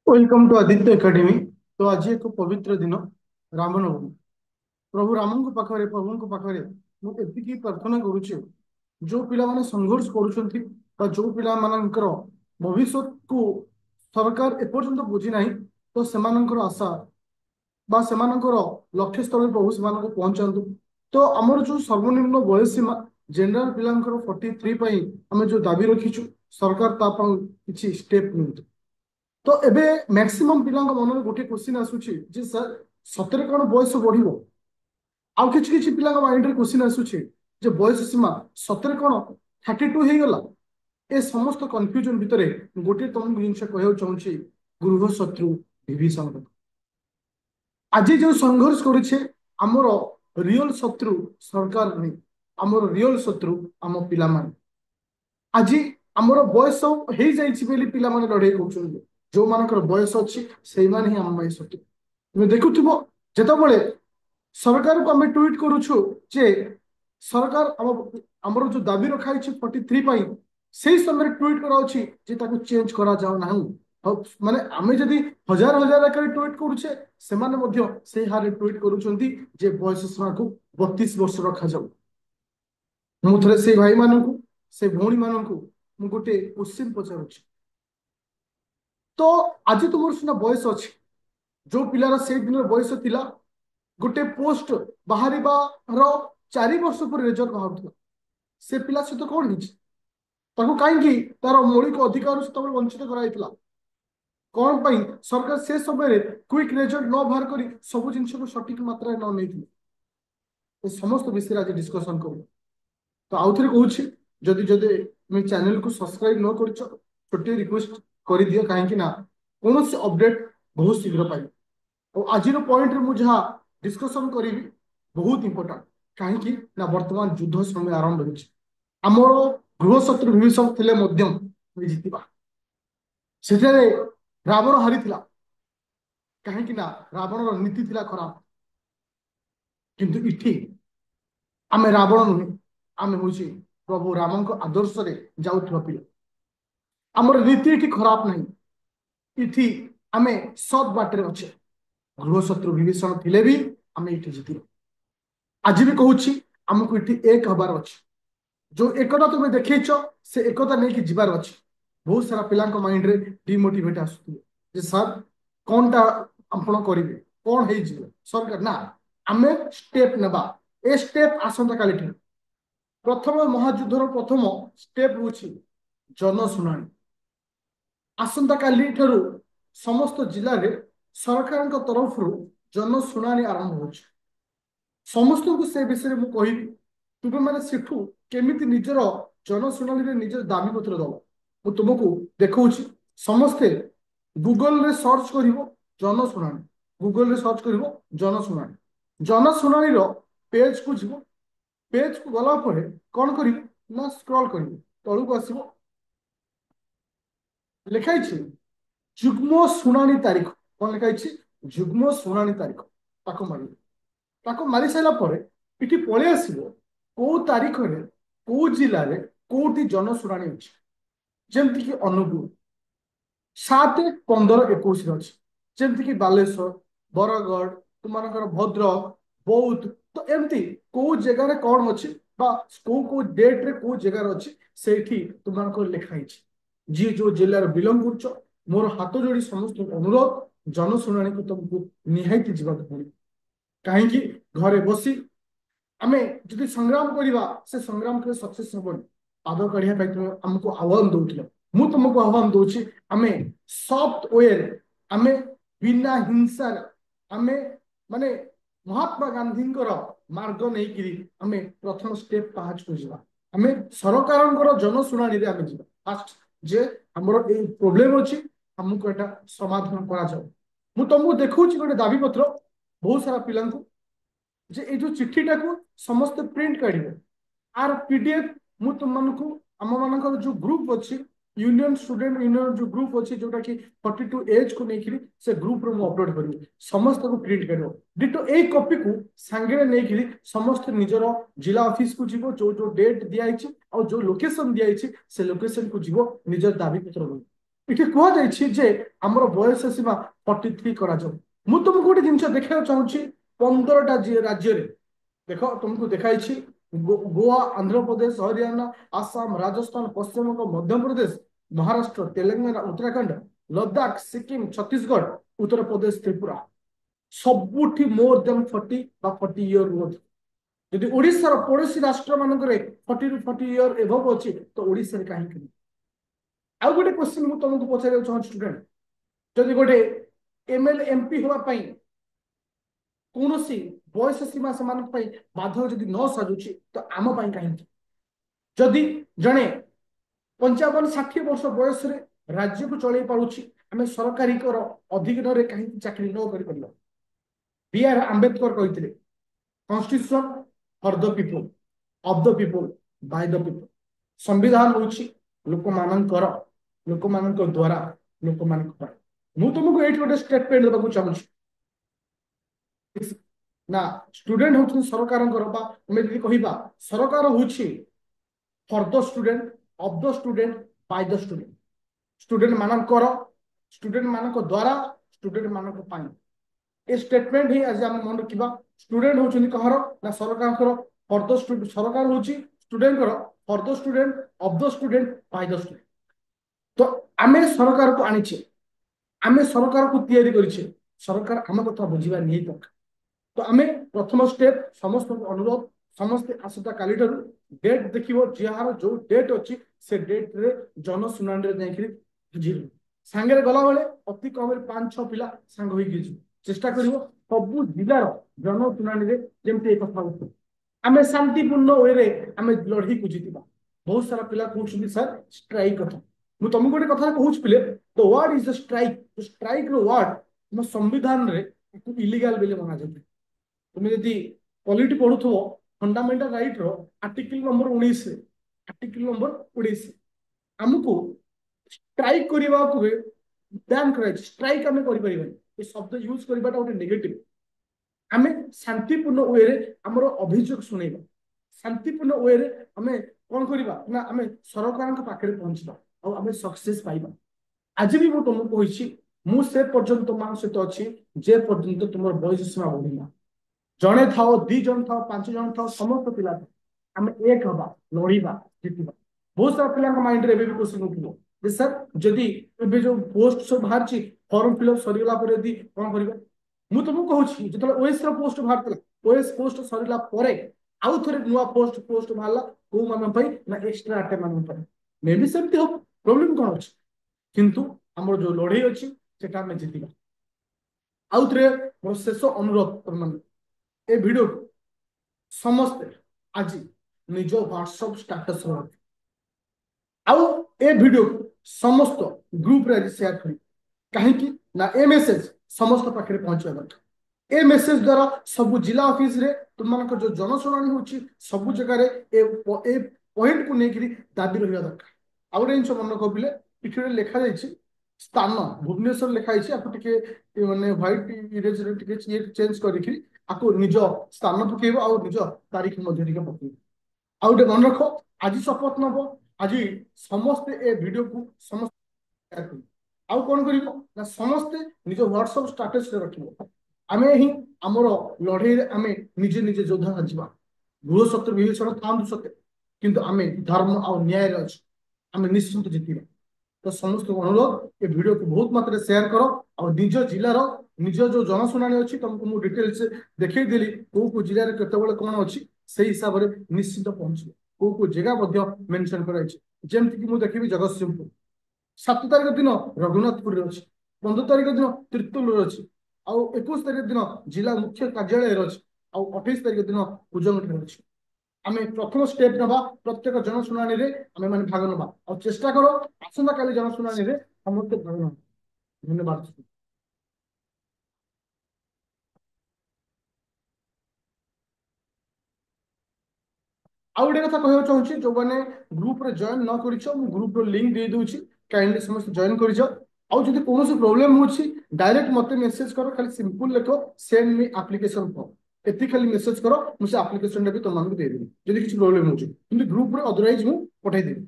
Welcome to Aditya academy. तो आज एक पवित्र दिन रामनवमी। प्रभु राम पाखे प्रभु पाखे मुझे प्रार्थना करुचे जो पिला माने संघर्ष करुछंती जो पिला मानकर भविष्य को सरकार एपर्यंत बुझी नहीं तो सेमानकर आशा बा सेमानकर लक्ष्य स्थल प्रभु से पहुंचातु। तो आमर जो सर्वनिम्न बयस सीमा जनरल पिलांकर 43 आम जो दाबी रखीचु सरकार किसी स्टेप नहीं। तो एबे मैक्सिमम पिलांक मन में गोटे क्वेश्चन आसुची जे सर सतरे कौन बयस बढ़िबो। आउ किछि किछि पिलांक माइंड रे क्वेश्चन आसुची जे बयस सीमा सतरे कौन 32 हे गला। ए समस्त कंफ्यूजन भितरे गोटे तुमको जिनस कहउ चाहूची गृह शत्रु विभीषण आज जो संघर्ष करुछे आमर रियल शत्रु सरकार नहीं, आमर रियल शत्रु आम पिला मान। आज आमर बयस हो जाइछि बेली पिला माने लड़ाई करूछन जो मानकर बयस अच्छी से माने ही आम शत्रु। तुम देखुथिबो जेतबेले सरकार को आम ट्वीट करूछु जे सरकार आमर जो दाबी रखा है 43 से समय ट्वीट कराउछि जे ताको चेंज करा जाओ ना। माने आमे जदि हजार हजार आकार ट्वीट करूछे से माने मध्य से हारे ट्वीट करूछंती जे बयस सीमा को 32 वर्ष रखा जाऊ। मु थरे से भाई माननकु से भौणी माननकु मु गोटे क्वेश्चन पचारुछि। तो आज तुमर सुना बयस अछि जो पिलार से दिन बयस थिला गोटे पोस्ट बाहर 4 वर्ष पर रिजल्ट बाहर से पिला सहित कौन ହେଇଛି ताको कहीं तार मौलिक अधिकार से वंचित कराइला कौन पाई सरकार से समय क्विक रिजल्ट न बाहर करी सब जिन को सठिक मात्रा न नहीं समस्त विषय आज डिस्कसन करू। तो आउ थे कहूँ जदि जदि तुम चैनल को सब्सक्राइब न कर छोटे रिक्वेस्ट कर दियो कहीं ना कौन से अपडेट बहुत शीघ्र पाई। और आज पॉइंट रे मुझे डिस्कसन करी बहुत इंपोर्टेंट कहीं ना वर्तमान युद्ध समय आरंभ होमर गृह शत्रु विभीषण थे जीतवा से रावण हारी कहीं ना रावण नीति थिला खराब किंतु इठी आमे रावण नुहे आमे हूँ प्रभु राम आदर्श रे जाऊथुवा पिला आमर नीति इठी खराब नहीं इठी आमे सत बाटे अच्छे गृह शत्रु विभीषण थिले भी आमे इठी जीति आज भी कहूँ आमको इठी एक हबार अच्छे जो एकता तुम्हें देखेच से एकता नहीं कि जीवार अच्छे। बहुत सारा पिलांक माइंड रे डिमोटिवेट आसुथिबे जे सर कोनटा आपण करिवे कोन हे जीव सरकार ना आमे स्टेप नेबा ए स्टेप आसंता काली ठी प्रथम महायुद्धर प्रथम स्टेप होछि जनशुणाणी। आसंता काली ठारू समस्त जिल्ला रे सरकार तरफ जनशुणाणी आरंभ होछि समस्त को से विषय में कहि तुम मैंने सेठू केमिति निजर जनशुणाणी निजर दाबी पत्र दल मु तुमको देखा समस्ते गूगल रे सर्च करिवो जनशुणाणी गूगल रे सर्च करिवो जनशुणाणी जनशुणाणी रो पेज को जीवो पेज को गला परे कौन करिवो ना स्क्रॉल करिवो तळु को आसीबो लिखाई छी जुग्म शुणाणी तारीख कौन लिखाई जुग्म शुणाणी तारीख ताको मारि ताको मारी सारा पर इटी पळे आसीबो को तारीख रे को जिल्ला रे कोटी जनशुणाणी अछि जेमति कि अनुगुण 7-15-21 अच्छी जमती कि बालेश्वर बरगढ़ तुमर भद्रक बौद्ध तो एमती को जगार कौन अच्छी को डेट रे को जगार अच्छी से तुम लिखाई जी जो जिलार बिलंग कर मोर हाथ जोड़ी समस्त अनुरोध जनशुणाणी को तुमको निहाती जावाक पड़े कहीं घरे बसी आमे जदि संग्राम करवा से संग्राम के सक्सेस हेबनी पाद काढ़िया तुम आमको आह्वान दौल मु तुमको आह्वान दूची आमे सॉफ्ट वे आमे बिना हिंसा आमे माने महात्मा गांधी मार्ग नहीं करी आमे प्रथम स्टेप पाँच को जीवा आमे सरकार जनशुणाणी आमे जीवा फास्ट जे हमर ए प्रॉब्लम अछि हमको एटा समाधान करा जाओ। मु तुमको देखौछि गोटे दाबी पत्र बहुत सारा पिलांको जे ए जो चिट्ठीटा को समस्त प्रिंट काढिबे आर पीडीएफ मु तुमको आम मान जो ग्रुप अच्छी यूनियन स्टूडेंट यूनियन जो ग्रुप अच्छी जोटा कि 42 एज को लेकिन से ग्रुप रे अपलोड करी समस्त को प्रिंट कर डिटो ए कॉपी को सांगे नहीं समस्त निजर जिला ऑफिस को जीवो जो जो डेट दिया और जो लोकेशन दिया से लोकेशन को जीवो निजर दाबी पत्र ଏଠି କୁହାଯାଇଛି ଯେ ଆମର ବୟସ ସୀମା 43 କରାଯାଉ। ମୁଁ ତୁମକୁ ଗୋଟେ ଜିନିଷ ଦେଖିବାକୁ ଚାହୁଁଛି 15ଟା ରାଜ୍ୟରେ ଦେଖ ତୁମକୁ ଦେଖାଇଛି ଗୋଆ, ଆନ୍ଧ୍ରପ୍ରଦେଶ, ହରିୟାଣା, ଆସାମ, ରାଜସ୍ଥାନ, ପଶ୍ଚିମବଙ୍ଗ, ମଧ୍ୟପ୍ରଦେଶ, ମହାରାଷ୍ଟ୍ର, ତେଲେଙ୍ଗାନା, ଉତ୍ତରାଖଣ୍ଡ, ଲଦାଖ, ସିକିମ, ଛତିଶଗଡ଼, ଉତ୍ତରପ୍ରଦେଶ, ତ୍ରିପୁରା ସବୁଠି ମୋର ଦେନ୍ 40 ବା 40 ଇୟର ରୁହନ୍ତି। ଯଦି ଓଡ଼ିଶାର ପଡ଼ୋଶୀ ରାଷ୍ଟ୍ର ମାନଙ୍କରେ 40 ରୁ 40 ଇୟର ଏଭବ ଅଛି ତ ଓଡ଼ିଶାରେ କାହିଁକି? ଆଉ ଗୋଟେ କ୍ୱେଶ୍ଚିନ୍ ମୁଁ ତମକୁ ପଚାରିବାକୁ ଚାହୁଁଛି ଷ୍ଟୁଡେଣ୍ଟ, ଯଦି ଗୋଟେ MLA MP ହେବା ପାଇଁ କୌଣସି ବୟସ ସୀମା ସେମାନଙ୍କ ପାଇଁ ବାଧକ ଯଦି ନ ସାଜୁଛି ତ ଆମ ପାଇଁ କାହିଁକି? ଯଦି ଜଣେ 55-60 ବର୍ଷ ବୟସରେ ରାଜ୍ୟକୁ ଚଳେଇ ପାରୁଛି, ଆମେ ସରକାରୀଙ୍କର ଅଧୀନରେ କାହିଁକି ଚାକିରି ନ କରିପାରିବା? B.R. ଆମ୍ବେଦକର କହିଥିଲେ constitution for the people, of the people, Bai the people. ସମ୍ବିଧାନ ହେଉଛି ଲୋକମାନଙ୍କର, ଲୋକମାନଙ୍କ ଦ୍ୱାରା, ଲୋକମାନଙ୍କ ପାଇଁ। ମୁଁ ତୁମକୁ ଏଇଠି ଗୋଟେ ଷ୍ଟେଟମେଣ୍ଟ ଦେବାକୁ ଚାହୁଁଛି ନା ଷ୍ଟୁଡେଣ୍ଟ ହଉଛନ୍ତି ସରକାରଙ୍କର, ବା ଆମେ ଯଦି କହିବା ସରକାର ହଉଛି for the student, of the student, by the student. Student ମାନଙ୍କର, ଷ୍ଟୁଡେଣ୍ଟ ମାନଙ୍କ ଦ୍ୱାରା, ଷ୍ଟୁଡେଣ୍ଟ ମାନଙ୍କ ପାଇଁ। ଏ ଷ୍ଟେଟମେଣ୍ଟ ହିଁ ଆଜି ଆମେ ମନେ ରଖିବା। ଷ୍ଟୁଡେଣ୍ଟ ହଉଛନ୍ତି କାହାର ନା ସରକାରଙ୍କର, ଫର ଦ ଷ୍ଟୁଡେଣ୍ଟ, ସରକାର ହଉଛି ଷ୍ଟୁଡେଣ୍ଟଙ୍କର, for the student, of the student, by the student. ତ ଆମେ ସରକାରକୁ ଆଣିଛେ, ଆମେ ସରକାରକୁ ତିଆରି କରିଛେ, ସରକାର ଆମ କଥା ବୁଝିବା ନିହାତି ଦରକାର। ତ ଆମେ ପ୍ରଥମ ଷ୍ଟେପ ସମସ୍ତଙ୍କୁ ଅନୁରୋଧ, ସମସ୍ତେ ଆସନ୍ତା କାଲିଠାରୁ ଡେଟ୍ ଦେଖିବ, ଯାହାର ଯୋଉ ଡେଟ୍ ଅଛି ସେ ଡେଟ୍ରେ ଜନଶୁଣାଣିରେ ଯାଇକିରି ବୁଝିବେ। ସାଙ୍ଗରେ ଗଲାବେଳେ ଅତି କମରେ 5-6 ପିଲା ସାଙ୍ଗ ହେଇକି ଯିବ, ଚେଷ୍ଟା କରିବ ସବୁ ଜିଲ୍ଲାର ଜନଶୁଣାଣିରେ ଯେମିତି ଏ କଥା ଉଠୁ। ଆମେ ଶାନ୍ତିପୂର୍ଣ୍ଣ ୱେରେ ଆମେ ଲଢ଼େଇକୁ ଜିତିବା। ବହୁତ ସାରା ପିଲା କହୁଛନ୍ତି ସାର୍ ଷ୍ଟ୍ରାଇକ୍ କଥା। ମୁଁ ତମକୁ ଗୋଟେ କଥା କହୁଛି ପିଲେ, the word is the strike. Strike ର ୱାର୍ଡ ଆମ ସମ୍ବିଧାନରେ ଇଲିଗାଲ ବୋଲି ମନାଯାଏ। তুমি যদি ପଲିଟି ପଢୁଥିବ ଫଣ୍ଡାମେଣ୍ଟାଲ ରାଇଟ ର ଆର୍ଟିକଲ ନମ୍ବର 19, ଆର୍ଟିକଲ ନମ୍ବର 19 ଆମକୁ ଷ୍ଟ୍ରାଇକ୍ କରିବାକୁ ବ୍ୟାନ୍ କରାଯାଇଛି। ଷ୍ଟ୍ରାଇକ୍ ଆମେ କରିପାରିବାନି, ଏ ଶବ୍ଦ ୟୁଜ କରିବାଟା ଗୋଟେ ନେଗେଟିଭ। ଆମେ ଶାନ୍ତିପୂର୍ଣ୍ଣ ୱେରେ ଆମର ଅଭିଯୋଗ ଶୁଣେଇବା, ଶାନ୍ତିପୂର୍ଣ୍ଣ ୱେରେ ଆମେ କଣ କରିବା ନା ଆମେ ସରକାରଙ୍କ ପାଖରେ ପହଞ୍ଚିବା ଆଉ ଆମେ ସକ୍ସେସ ପାଇବା। ଆଜି ବି ମୁଁ ତମକୁ କହିଛି, ମୁଁ ସେ ପର୍ଯ୍ୟନ୍ତ ତୁମମାନଙ୍କ ସହିତ ଅଛି ଯେ ପର୍ଯ୍ୟନ୍ତ ତୁମର ବୟସ ସୀମା ବଢିଲା। ଜଣେ ଥାଅ, 2 ଜଣ ଥାଅ, 5 ଜଣ ଥାଅ, ସମସ୍ତ ପିଲା ଆମେ ଏକ ହବା, ଲଢିବା, ଜିତିବା। ବହୁତ ସାରା ପିଲାଙ୍କ ମାଇଣ୍ଡରେ ଏବେ ବି କ୍ୱେଶ୍ଚନ ଉଠିବ ଯେ ସାର୍ ଯଦି ଏବେ ଯୋଉ ପୋଷ୍ଟ ସବୁ ବାହାରିଛି, ଫର୍ମ ଫିଲଅପ ସରିଗଲା ପରେ ଯଦି କଣ କରିବା? ମୁଁ ତମକୁ କହୁଛି ଯେତେବେଳେ OAS ର ପୋଷ୍ଟ ବାହାରିଥିଲା, OAS ପୋଷ୍ଟ ସରିଲା ପରେ ଆଉ ଥରେ ନୂଆ ପୋଷ୍ଟ ବାହାରିଲା, କୋଉ ମାନଙ୍କ ପାଇଁ ନା ଏକ୍ସଟ୍ରା ଆଟେ ମାନଙ୍କ ପାଇଁ। ମେ ବି ସେମିତି ହବ, ପ୍ରୋବ୍ଲେମ କଣ ଅଛି? କିନ୍ତୁ ଆମର ଯୋଉ ଲଢେଇ ଅଛି ସେଟା ଆମେ ଜିତିବା। ଆଉ ଥରେ ମୋର ଶେଷ ଅନୁରୋଧ ତମମାନଙ୍କୁ, ଏ ଭିଡିଓକୁ ସମସ୍ତେ ଆଜି ନିଜ ହ୍ୱାଟ୍ସଆପ ଷ୍ଟାଟସ ରଖ, ଆଉ ଏ ଭିଡିଓକୁ ସମସ୍ତ ଗ୍ରୁପରେ ଆଜି ସେୟାର କରିବେ। କାହିଁକି ନା ଏ ମେସେଜ ସମସ୍ତ ପାଖରେ ପହଞ୍ଚିବା ଦରକାର। ଏ ମେସେଜ ଦ୍ୱାରା ସବୁ ଜିଲ୍ଲା ଅଫିସରେ ତୁମମାନଙ୍କ ଯୋଉ ଜନଶୁଣାଣି ହଉଛି ସବୁ ଜାଗାରେ ଏ ପଏଣ୍ଟକୁ ନେଇକିରି ଦାବି ରହିବା ଦରକାର। ଆଉ ଗୋଟେ ଜିନିଷ ମନେ ରଖିଲେ, ଏଠି ଗୋଟେ ଲେଖାଯାଇଛି ସ୍ଥାନ ଭୁବନେଶ୍ୱର ଲେଖା ହେଇଛି, ଆକୁ ଟିକେ ମାନେ ହ୍ୱାଇଟ୍ ଇରେଜରେ ଟିକେ ଚେଞ୍ଜ କରିକି ଆକୁ ନିଜ ସ୍ଥାନ ପକେଇବ ଆଉ ନିଜ ତାରିଖ ମଧ୍ୟ ଟିକେ ପକେଇବ। ଆଉ ଗୋଟେ ମନେ ରଖ, ଆଜି ଶପଥ ନବ, ଆଜି ସମସ୍ତେ ଏ ଭିଡିଓକୁ ସମସ୍ତେ ସେୟାର କରିବେ। ଆଉ କଣ କରିବ ନା ସମସ୍ତେ ନିଜ ହ୍ୱାଟ୍ସଆପ ଷ୍ଟାଟସରେ ରଖିବ। ଆମେ ହିଁ ଆମର ଲଢେଇରେ ଆମେ ନିଜେ ନିଜେ ଯୋଦ୍ଧା ଯିବା। ଗୃହ ସତ୍ୟ ବିଭୀଷଣ ଥାନ୍ତୁ ସତ୍ୟ, କିନ୍ତୁ ଆମେ ଧର୍ମ ଆଉ ନ୍ୟାୟରେ ଅଛୁ, ଆମେ ନିଶ୍ଚିନ୍ତ ଜିତିବା। ତ ସମସ୍ତଙ୍କୁ ଅନୁରୋଧ, ଏ ଭିଡିଓକୁ ବହୁତ ମାତ୍ରାରେ ସେୟାର କର ଆଉ ନିଜ ଜିଲ୍ଲାର ନିଜ ଯୋଉ ଜନଶୁଣାଣି ଅଛି ତମକୁ ମୁଁ ଡିଟେଲସ ଦେଖେଇଦେଲି, କୋଉ କୋଉ ଜିଲ୍ଲାରେ କେତେବେଳେ କଣ ଅଛି, ସେଇ ହିସାବରେ ନିଶ୍ଚିତ ପହଞ୍ଚିବ। କୋଉ କୋଉ ଜାଗା ମଧ୍ୟ ମେନସନ କରାଯାଇଛି, ଯେମିତିକି ମୁଁ ଦେଖିବି ଜଗତସିଂହପୁର 7 ତାରିଖ ଦିନ ରଘୁନାଥପୁରରେ ଅଛି, 15 ତାରିଖ ଦିନ ତିର୍ତ୍ତୋଲରେ ଅଛି, ଆଉ 21 ତାରିଖ ଦିନ ଜିଲ୍ଲା ମୁଖ୍ୟ କାର୍ଯ୍ୟାଳୟରେ ଅଛି, ଆଉ 28 ତାରିଖ ଦିନ କୁଜଙ୍ଗଠାରେ ଅଛି। ଆମେ ପ୍ରଥମ ଷ୍ଟେପ ନେବା, ପ୍ରତ୍ୟେକ ଜନଶୁଣାଣିରେ ଆମେ ମାନେ ଭାଗ ନେବା ଆଉ ଚେଷ୍ଟା କର ଆସନ୍ତା କାଲି ଜନଶୁଣାଣିରେ ସମସ୍ତେ ଭାଗ ନେବା। ଧନ୍ୟବାଦ। ଆଉ ଗୋଟେ କଥା କହିବାକୁ ଚାହୁଁଛି, ଯୋଉମାନେ ଗ୍ରୁପରେ ଜଏନ ନ କରିଛ ମୁଁ ଗ୍ରୁପର ଲିଙ୍କ ଦେଇ ଦଉଛି, କାଇଣ୍ଡଲି ସମସ୍ତେ ଜଏନ କରିଛ। ଆଉ ଯଦି କୌଣସି ପ୍ରୋବ୍ଲେମ ହଉଛି ଡାଇରେକ୍ଟ ମତେ ମେସେଜ କର, ଖାଲି ସିମ୍ପଲ ଲେଖ ସେଣ୍ଡ ମି ଆପ୍ଲିକେସନ ଫର୍ମ, ଏତିକି ଖାଲି ମେସେଜ କର, ମୁଁ ସେ ଆପ୍ଲିକେସନଟା ବି ତମମାନଙ୍କୁ ଦେଇଦେବି ଯଦି କିଛି ପ୍ରୋବ୍ଲେମ ହଉଛି। କିନ୍ତୁ ଗ୍ରୁପରେ ଅଦରୱାଇଜ ମୁଁ ପଠେଇଦେବି।